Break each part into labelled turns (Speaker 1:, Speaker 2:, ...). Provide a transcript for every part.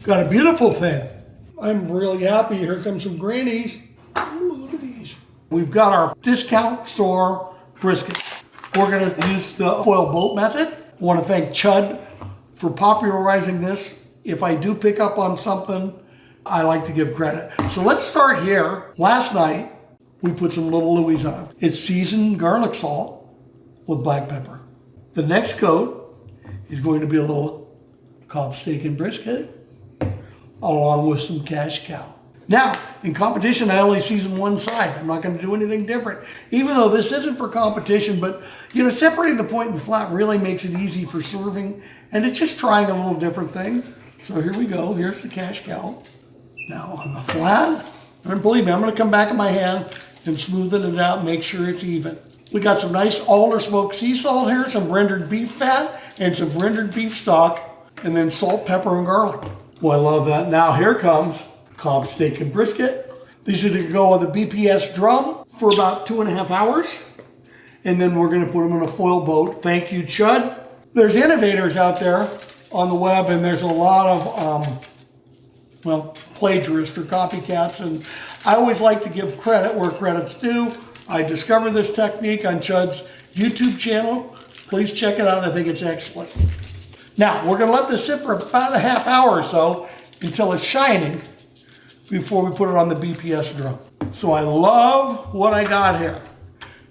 Speaker 1: Got a beautiful thing. I'm really happy. Here comes some grannies. Ooh, look at these. We've got our discount store brisket. We're going to use the foil boat method. I want to thank Chud for popularizing this. If I do pick up on something, I like to give credit. So let's start here. Last night, we put some little Louis on. It's seasoned garlic salt with black pepper. The next coat is going to be a little Cobb steak and brisket, along with some cash cow. Now, in competition, I only season one side. I'm not going to do anything different, even though this isn't for competition, but separating the point and the flat really makes it easy for serving, and it's just trying a little different thing. So here we go. Here's the cash cow. Now on the flat, and believe me, I'm going to come back in my hand and smoothen it out, make sure it's even. We got some nice alder smoked sea salt here, some rendered beef fat, and some rendered beef stock, and then salt, pepper, and garlic. Well, I love that. Now here comes Cobb steak and brisket. These are to go on the BPS drum for about 2.5 hours. And then we're gonna put them in a foil boat. Thank you, Chud. There's innovators out there on the web, and there's a lot of, plagiarists or copycats. And I always like to give credit where credit's due. I discovered this technique on Chud's YouTube channel. Please check it out. I think it's excellent. Now, we're gonna let this sit for about a half hour or so until it's shining before we put it on the BPS drum. So I love what I got here.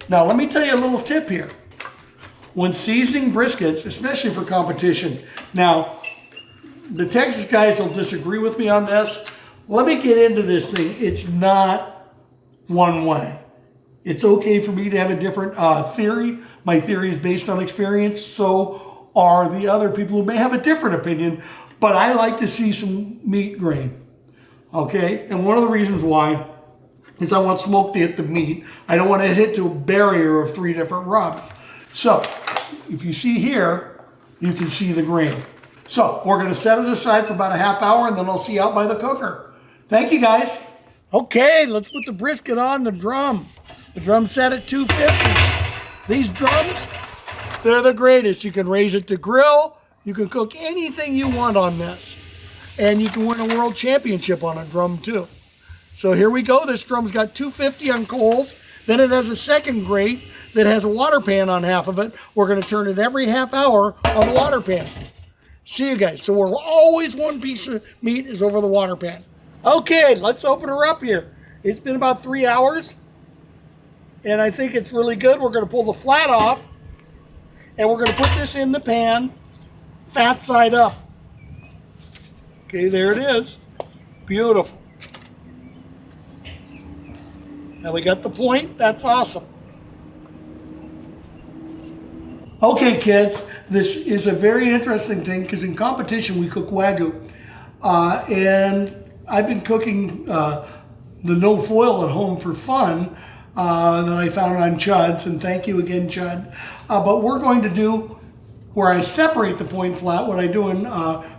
Speaker 1: Now, let me tell you a little tip here. When seasoning briskets, especially for competition, now, the Texas guys will disagree with me on this. Let me get into this thing. It's not one way. It's okay for me to have a different theory. My theory is based on experience, so are the other people who may have a different opinion, but I like to see some meat grain, okay? And one of the reasons why is I want smoke to hit the meat. I don't want to hit to a barrier of 3 different rubs. So, if you see here, you can see the grain. So, we're gonna set it aside for about a half hour, and then I'll see you out by the cooker. Thank you, guys. Okay, let's put the brisket on the drum. The drum's set at 250. These drums, they're the greatest. You can raise it to grill. You can cook anything you want on this. And you can win a world championship on a drum too. So here we go. This drum's got 250 on coals. Then it has a second grate that has a water pan on half of it. We're going to turn it every half hour on the water pan. See you guys. So we're always one piece of meat is over the water pan. Okay, let's open her up here. It's been about 3 hours. And I think it's really good. We're going to pull the flat off. And we're going to put this in the pan, fat side up. Okay, there it is. Beautiful. Now we got the point. That's awesome. Okay, kids, this is a very interesting thing because in competition we cook Wagyu. And I've been cooking the no foil at home for fun. That I found on Chud's, and thank you again, Chud. But we're going to do where I separate the point flat, what I do in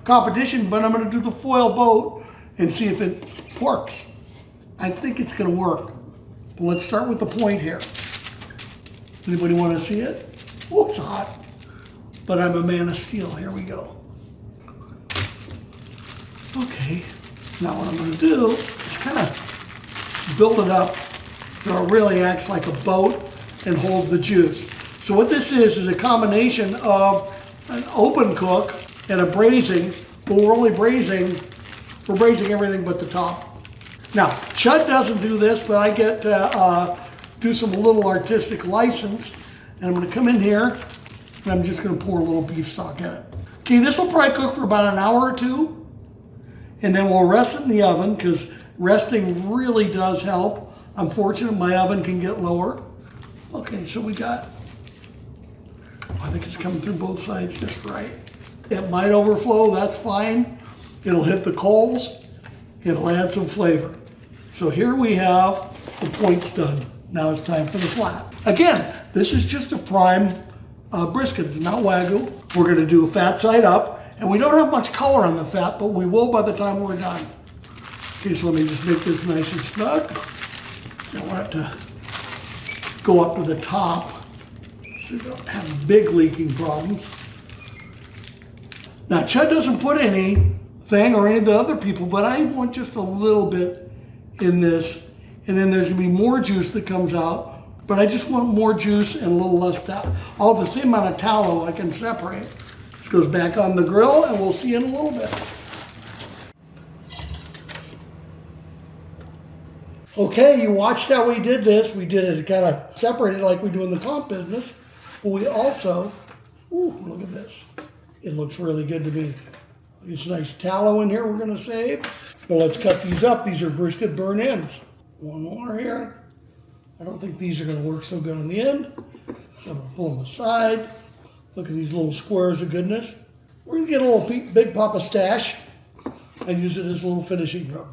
Speaker 1: competition, but I'm going to do the foil boat and see if it works. I think it's going to work. But let's start with the point here. Anybody want to see it? Oh, it's hot. But I'm a man of steel. Here we go. Okay. Now what I'm going to do is kind of build it up so it really acts like a boat and holds the juice. So what this is a combination of an open cook and a braising, but we're braising everything but the top. Now, Chud doesn't do this, but I get to do some little artistic license, and I'm gonna come in here, and I'm just gonna pour a little beef stock in it. Okay, this will probably cook for about an hour or two, and then we'll rest it in the oven, because resting really does help. I'm fortunate my oven can get lower. Okay, so we got, I think it's coming through both sides just right. It might overflow, that's fine. It'll hit the coals, it'll add some flavor. So here we have the points done. Now it's time for the flat. Again, this is just a prime brisket, it's not Wagyu. We're gonna do a fat side up, and we don't have much color on the fat, but we will by the time we're done. Okay, so let me just make this nice and snug. I want it to go up to the top so you don't have big leaking problems. Now, Chud doesn't put any thing or any of the other people, but I want just a little bit in this. And then there's gonna be more juice that comes out, but I just want more juice and a little less tallow. All the same amount of tallow I can separate. This goes back on the grill and we'll see in a little bit. Okay, you watched how we did this. We did it kind of separated like we do in the comp business, but we also, ooh, look at this. It looks really good to me. It's nice tallow in here we're gonna save. Well, let's cut these up. These are brisket burn ends. One more here. I don't think these are gonna work so good on the end. So I'm gonna pull them aside. Look at these little squares of goodness. We're gonna get a little Big Papa stash and use it as a little finishing rub.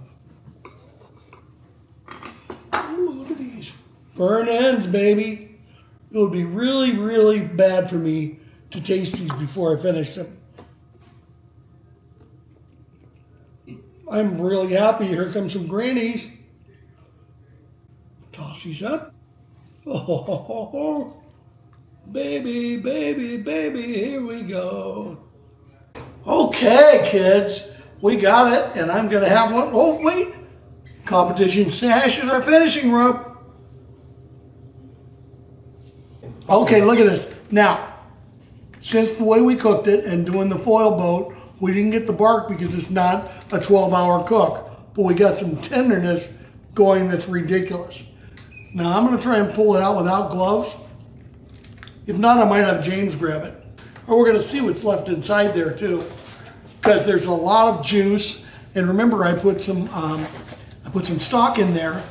Speaker 1: Ooh, look at these. Burn ends, baby. It would be really, really bad for me to taste these before I finish them. I'm really happy. Here comes some grannies. Toss these up. Oh, baby, baby, baby, here we go. Okay, kids, we got it, and I'm gonna have one. Oh, wait. Competition stash is our finishing rub. Okay, look at this. Now, since the way we cooked it and doing the foil boat, we didn't get the bark because it's not a 12-hour cook, but we got some tenderness going that's ridiculous. Now I'm gonna try and pull it out without gloves. If not, I might have James grab it. Or we're gonna see what's left inside there too, because there's a lot of juice. And remember, I put some stock in there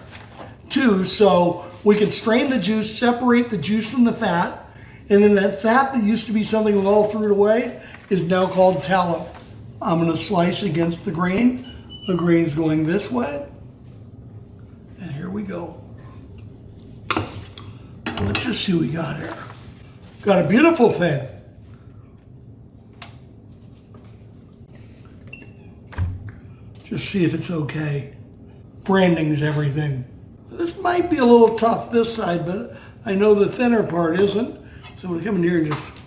Speaker 1: too, so we can strain the juice, separate the juice from the fat, and then that fat that used to be something we all threw it away is now called tallow. I'm gonna slice against the grain. The grain's going this way. And here we go. Let's just see what we got here. Got a beautiful thing. Just see if it's okay. Branding's everything. This might be a little tough this side, but I know the thinner part isn't. So I'm gonna come in here and just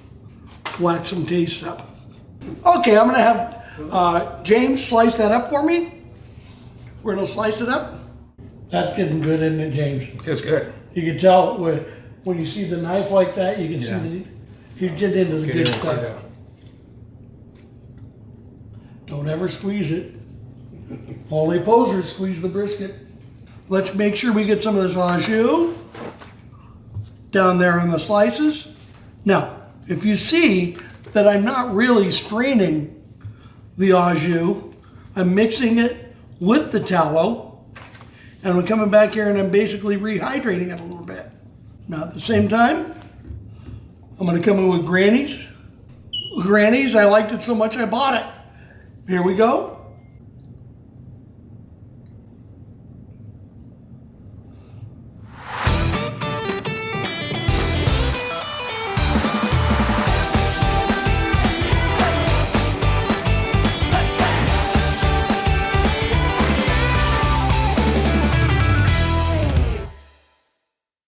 Speaker 1: whack some tastes up. Okay, I'm gonna have James slice that up for me. We're gonna slice it up. That's getting good, isn't it, James?
Speaker 2: It's good.
Speaker 1: You can tell when you see the knife like that, you can see that he's getting into the good stuff. Don't ever squeeze it. All they posers squeeze the brisket. Let's make sure we get some of this au jus down there on the slices. Now, if you see that I'm not really straining the au jus, I'm mixing it with the tallow, and I'm coming back here and I'm basically rehydrating it a little bit. Now at the same time, I'm gonna come in with Granny's. Granny's, I liked it so much I bought it. Here we go.